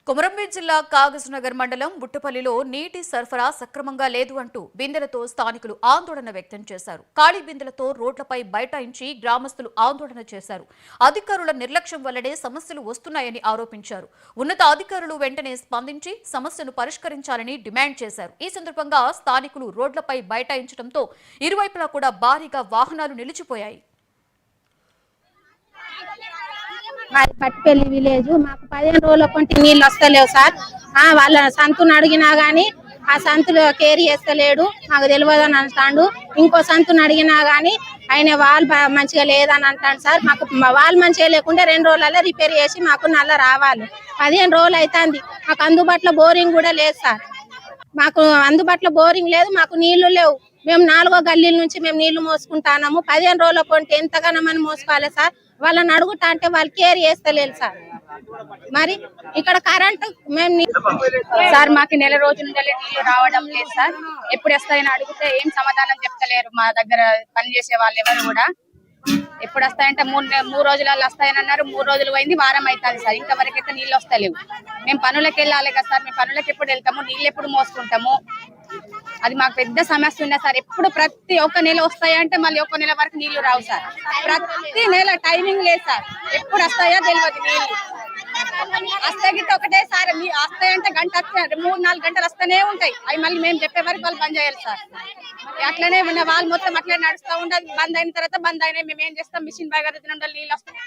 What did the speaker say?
కొమరంభీం జిల్లా కాగజ్నగర్ మండలం బుట్టపల్లిలో నీటి సరఫరా సక్రమంగా లేదు అంటూ బిందెలతో స్థానికులు ఆందోళన వ్యక్తం చేశారు. ఖాళీ బిందెలతో రోడ్లపై బైఠాయించి గ్రామస్తులు ఆందోళన చేశారు. అధికారుల నిర్లక్ష్యం వల్లనే సమస్యలు వస్తున్నాయని ఆరోపించారు. ఉన్నత అధికారులు వెంటనే స్పందించి సమస్యను పరిష్కరించాలని డిమాండ్ చేశారు. ఈ సందర్భంగా స్థానికులు రోడ్లపై బైఠాయించడంతో ఇరువైపులా కూడా భారీగా వాహనాలు నిలిచిపోయాయి. మాది పట్టుపల్లి విలేజ్. మాకు 15 రోజుల కొంటి నీళ్ళు వస్తలేవు సార్. వాళ్ళ సంతుని అడిగినా గానీ ఆ సంతులు కేర్ చేస్తలేడు, మాకు తెలియదని అంటాడు. ఇంకో సంతుని అడిగినా గానీ ఆయన వాళ్ళు మంచిగా లేదని అంటాడు సార్. మాకు వాళ్ళు మంచిగా లేకుండా 2 రోజులలో రిపేర్ చేసి మాకు నల్ల రావాలి. 15 రోజులు అవుతుంది. మాకు అందుబాటులో బోరింగ్ కూడా లేదు సార్. మాకు అందుబాటులో బోరింగ్ లేదు, మాకు నీళ్లు లేవు. మేము 4వ గల్లీల నుంచి మేము నీళ్లు మోసుకుంటాము. 15 రోజుల కొంటే ఎంతగానో మనం మోసుకోవాలి సార్. వాళ్ళని అడుగుతా అంటే వాళ్ళు కేర్ చేస్తలేదు సార్. మరి ఇక్కడ కరెంటు మేము సార్ మాకు నెల రోజుల నుండి నీళ్లు రావడం లేదు సార్. ఎప్పుడు వస్తాయని అడిగితే ఏం సమాధానం చెప్తలేరు. మా దగ్గర పనిచేసే వాళ్ళు ఎవరు కూడా ఎప్పుడు వస్తాయంటే మూడు రోజులలో వస్తాయని అన్నారు. 3 రోజులు పోయింది, వారం అవుతుంది సార్. ఇంతవరకైతే నీళ్ళు వస్తలేవు. మేము పనులకు వెళ్ళాలి కదా సార్. మేము పనులకు ఎప్పుడు వెళ్తాము, నీళ్ళు ఎప్పుడు మోసుకుంటాము, అది మాకు పెద్ద సమస్య ఉంది సార్. ఎప్పుడు ప్రతి ఒక్క నెల వస్తాయంటే మళ్ళీ ఒక్క నెల వరకు నీళ్లు రావు సార్. ప్రతి నెల టైమింగ్ లేదు సార్. ఎప్పుడు వస్తాయో తెలియదు నీళ్లు. వస్తాయితే ఒకటేసారి వస్తాయంటే గంట 3-4 గంటలు వస్తూనే ఉంటాయి. అవి మళ్ళీ మేము చెప్పే వరకు వాళ్ళు బంద్ చేయాలి సార్. అట్లనే వాళ్ళు మొత్తం అట్లనే నడుస్తూ ఉండదు. బంద్ అయిన తర్వాత బంద్ అయినా మేము ఏం చేస్తాం, మిషన్ బాగా నీళ్ళు వస్తాయి.